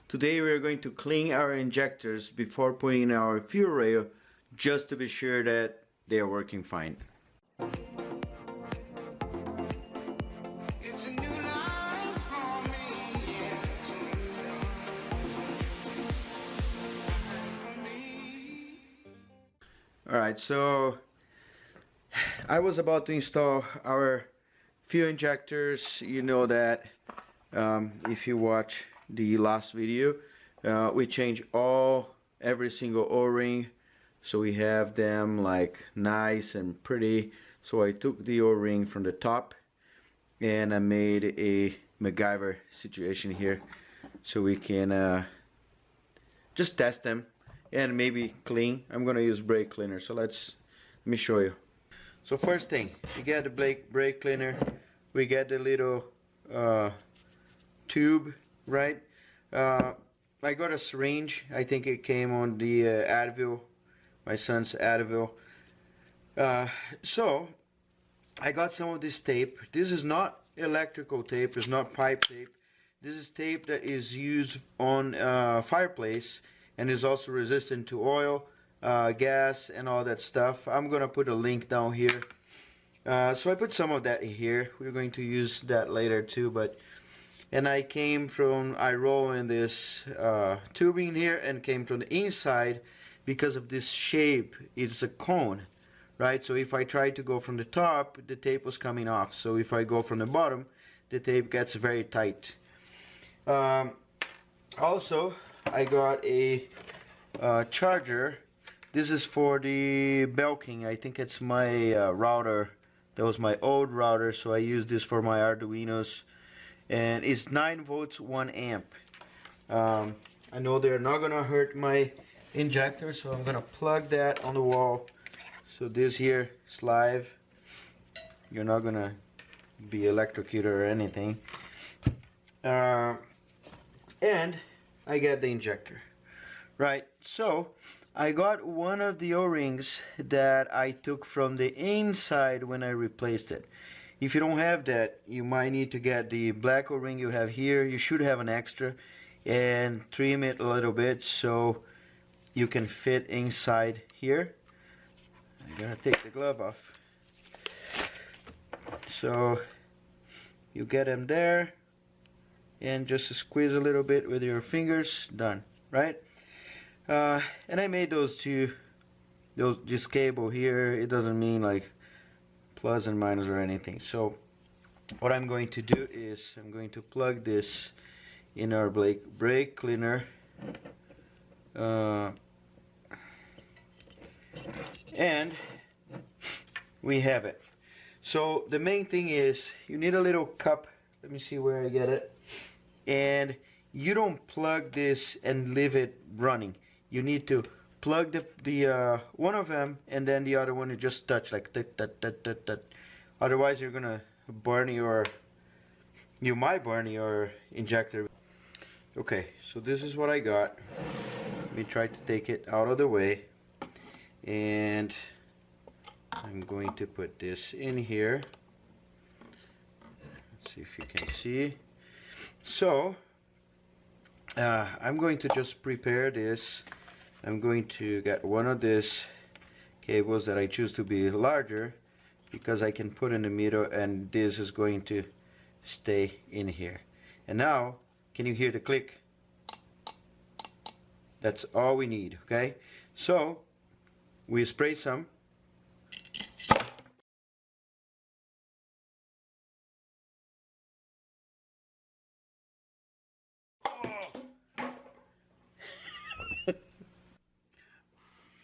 Today we are going to clean our injectors before putting in our fuel rail, just to be sure that they are working fine. Alright, so I was about to install our fuel injectors. You know that if you watch the last video, we changed every single O-ring, so we have them like nice and pretty. So I took the O-ring from the top and I made a MacGyver situation here, so we can just test them and maybe clean. I'm gonna use brake cleaner, so let me show you. So first thing, you get the brake cleaner, we get the little tube, right? I got a syringe. I think it came on the Advil, my son's Advil. So I got some of this tape. This is not electrical tape, it's not pipe tape. This is tape that is used on fireplace and is also resistant to oil, gas, and all that stuff. I'm gonna put a link down here. So I put some of that here. We're going to use that later too, and I roll in this tubing here and came from the inside because of this shape. It's a cone, right? So if I try to go from the top, the tape was coming off. So if I go from the bottom, the tape gets very tight. Also, I got a charger. This is for the Belking. I think it's my router. That was my old router, so I use this for my Arduinos. And it's 9 volts, 1 amp. I know they're not gonna hurt my injector, so I'm gonna plug that on the wall. So this here is live. You're not gonna be electrocuted or anything. And I get the injector, right? So I got one of the O-rings that I took from the inside when I replaced it. If you don't have that, you might need to get the black O-ring you have here. You should have an extra, and trim it a little bit so you can fit inside here. I'm gonna take the glove off. So you get them there and just squeeze a little bit with your fingers. Done, right? And I made this cable here. It doesn't mean like plus and minus or anything. So what I'm going to do is I'm going to plug this in our brake cleaner, and we have it. So the main thing is you need a little cup. Let me see where I get it. And you don't plug this and leave it running. You need to plug the one of them, and then the other one you just touch like that. Otherwise you're gonna you might burn your injector. Okay, so this is what I got. Let me try to take it out of the way, and I'm going to put this in here. Let's see if you can see. So I'm going to just prepare this. I'm going to get one of these cables that I choose to be larger, because I can put in the middle and this is going to stay in here. And now, can you hear the click? That's all we need, okay? So we spray some.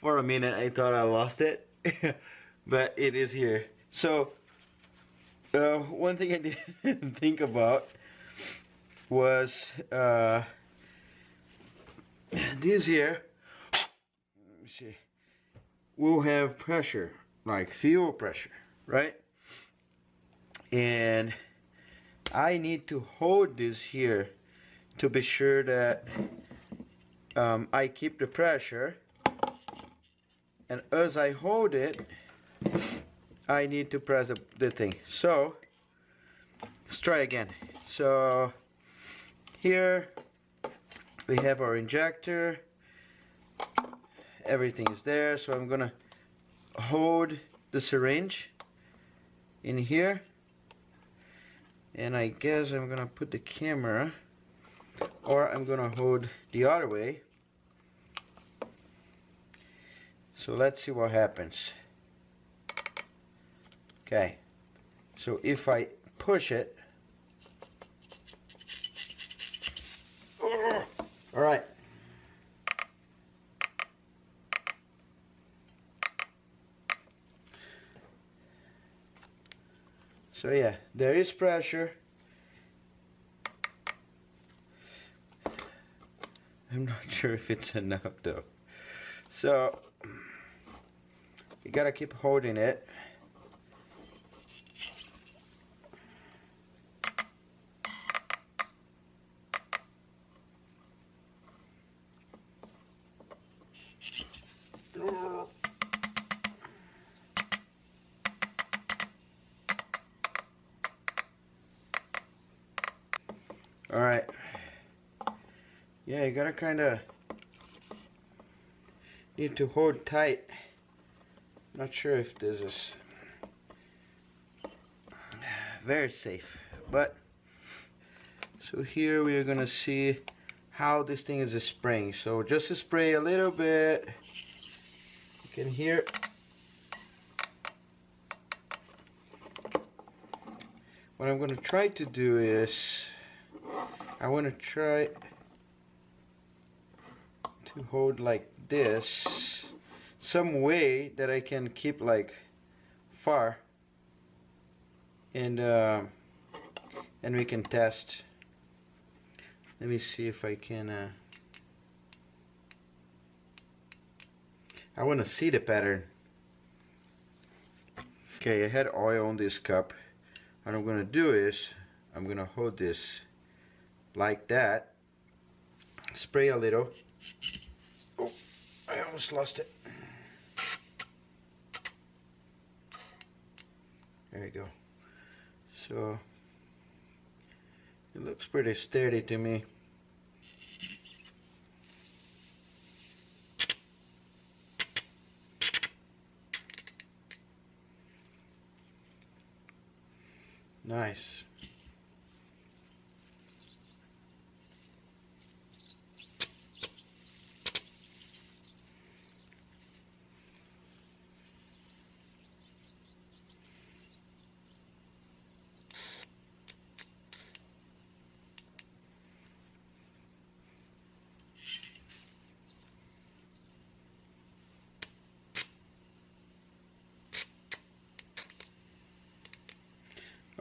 For a minute I thought I lost it, but it is here. So one thing I didn't think about was this here, let me see, will have pressure, like fuel pressure, right? And I need to hold this here to be sure that I keep the pressure. And as I hold it, I need to press the thing. So let's try again. So here We have our injector. Everything is there, so I'm gonna hold the syringe in here, and I guess I'm gonna put the camera, or I'm gonna hold the other way. So let's see what happens. Okay, so if I push it, all right. So yeah, there is pressure. I'm not sure if it's enough though. So you gotta keep holding it. All right. Yeah, you gotta kind of need to hold tight. Not sure if this is very safe, but so here we are gonna see how this thing is spraying. So just spray a little bit. You can hear. What I'm gonna try to do is I want to try to hold like this, some way that I can keep like far, and we can test. Let me see if I can. I want to see the pattern. Okay, I had oil on this cup. What I'm gonna do is I'm gonna hold this like that, spray a little. Oh, I almost lost it. There we go. So it looks pretty sturdy to me. Nice.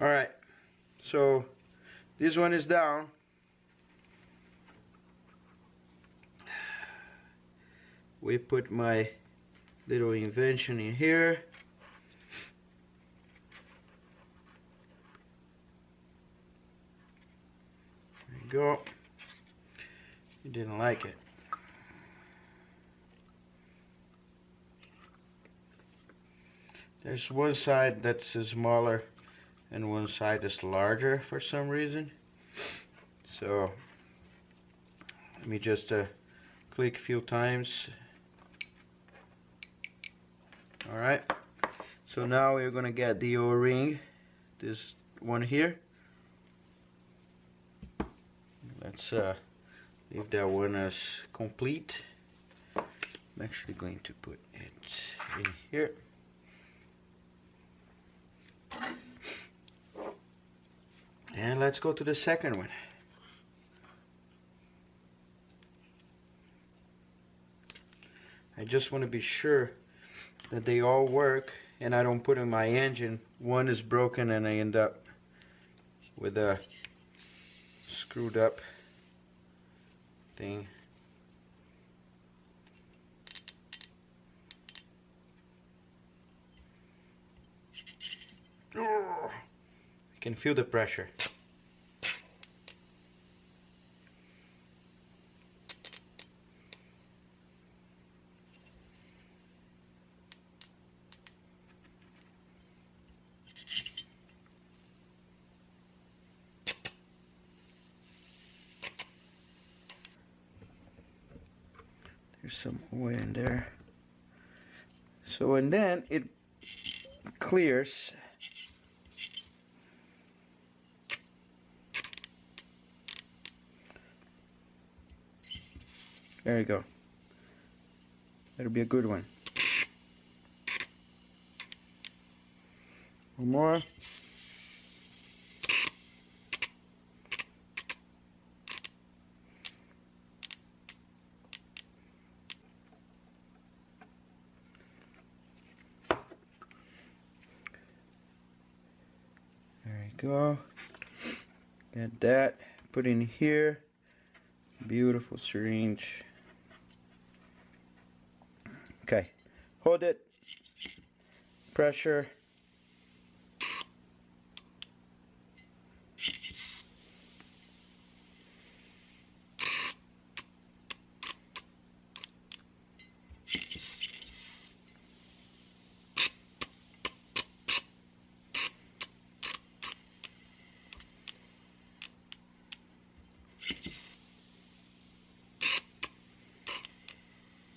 All right, so this one is down. We put my little invention in here. There you go. You didn't like it. There's one side that's smaller and one side is larger for some reason. So let me just click a few times. Alright, so now we're gonna get the O-ring, this one here. Let's leave that one as complete. I'm actually going to put it in here. And let's go to the second one. I just want to be sure that they all work and I don't put in my engine, one is broken and I end up with a screwed up thing. I can feel the pressure. There's some oil in there. So, and then it clears. There you go. That'll be a good one. One more. There you go. Get that. Put in here. Beautiful syringe. Okay. Hold it. Pressure.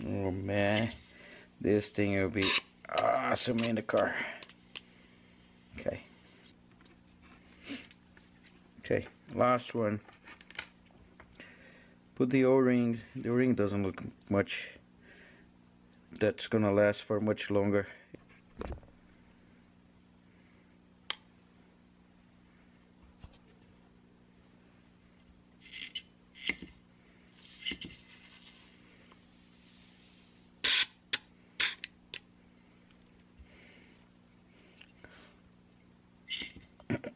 Oh man, this thing will be awesome in the car. Okay. Okay, last one. Put the O-ring. The ring doesn't look much. That's gonna last for much longer.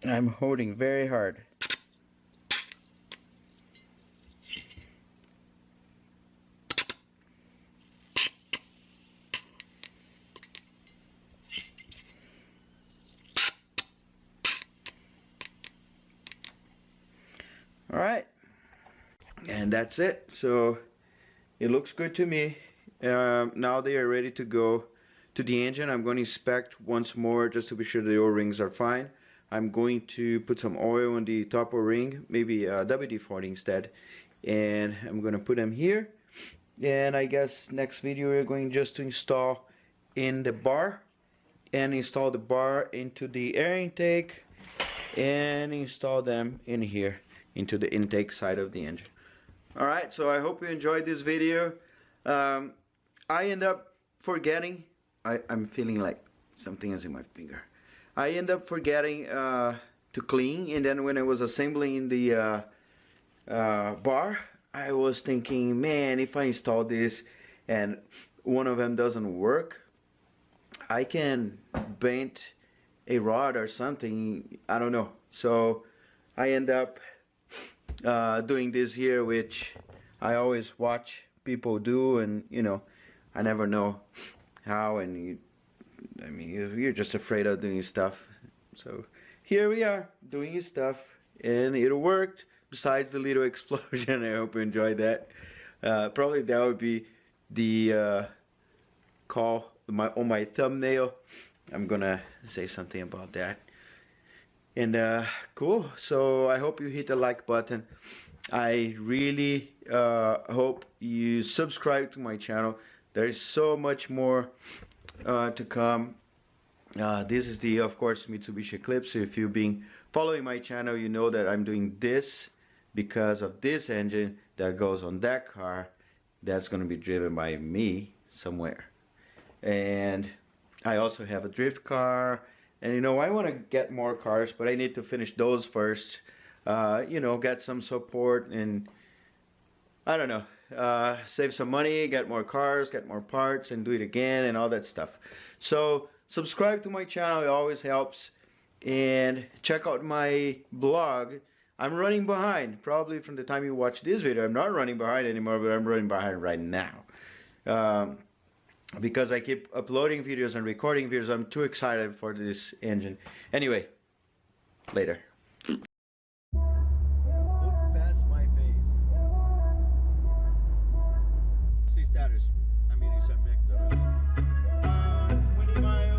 I'm holding very hard. All right, and that's it. So it looks good to me. Now they are ready to go to the engine. I'm going to inspect once more just to be sure the O-rings are fine. I'm going to put some oil on the top O-ring, maybe WD-40 instead, and I'm going to put them here. And I guess next video we're going just to install in the bar, and install the bar into the air intake, and install them in here into the intake side of the engine. Alright, so I hope you enjoyed this video. I end up forgetting, I'm feeling like something is in my finger. I end up forgetting to clean, and then when I was assembling the bar, I was thinking, man, if I install this and one of them doesn't work, I can bend a rod or something, I don't know. So I end up doing this here, which I always watch people do, and you know, I never know how, and you're just afraid of doing stuff. So here we are doing stuff, and it worked, besides the little explosion. I hope you enjoyed that. Probably that would be the call on my thumbnail. I'm gonna say something about that. And cool, so I hope you hit the like button. I really hope you subscribe to my channel. There is so much more to come. This is the, of course, Mitsubishi Eclipse. If you've been following my channel, you know that I'm doing this because of this engine that goes on that car that's going to be driven by me somewhere. And I also have a drift car, and you know, I want to get more cars, but I need to finish those first. You know, get some support, and I don't know, save some money, get more cars, get more parts, and do it again, and all that stuff. So subscribe to my channel, it always helps, and check out my blog. I'm running behind, probably from the time you watch this video. I'm not running behind anymore, but I'm running behind right now. Because I keep uploading videos and recording videos. I'm too excited for this engine. Anyway, later. Look past my face. See status. I mean, it's a McDonald's. 20 miles.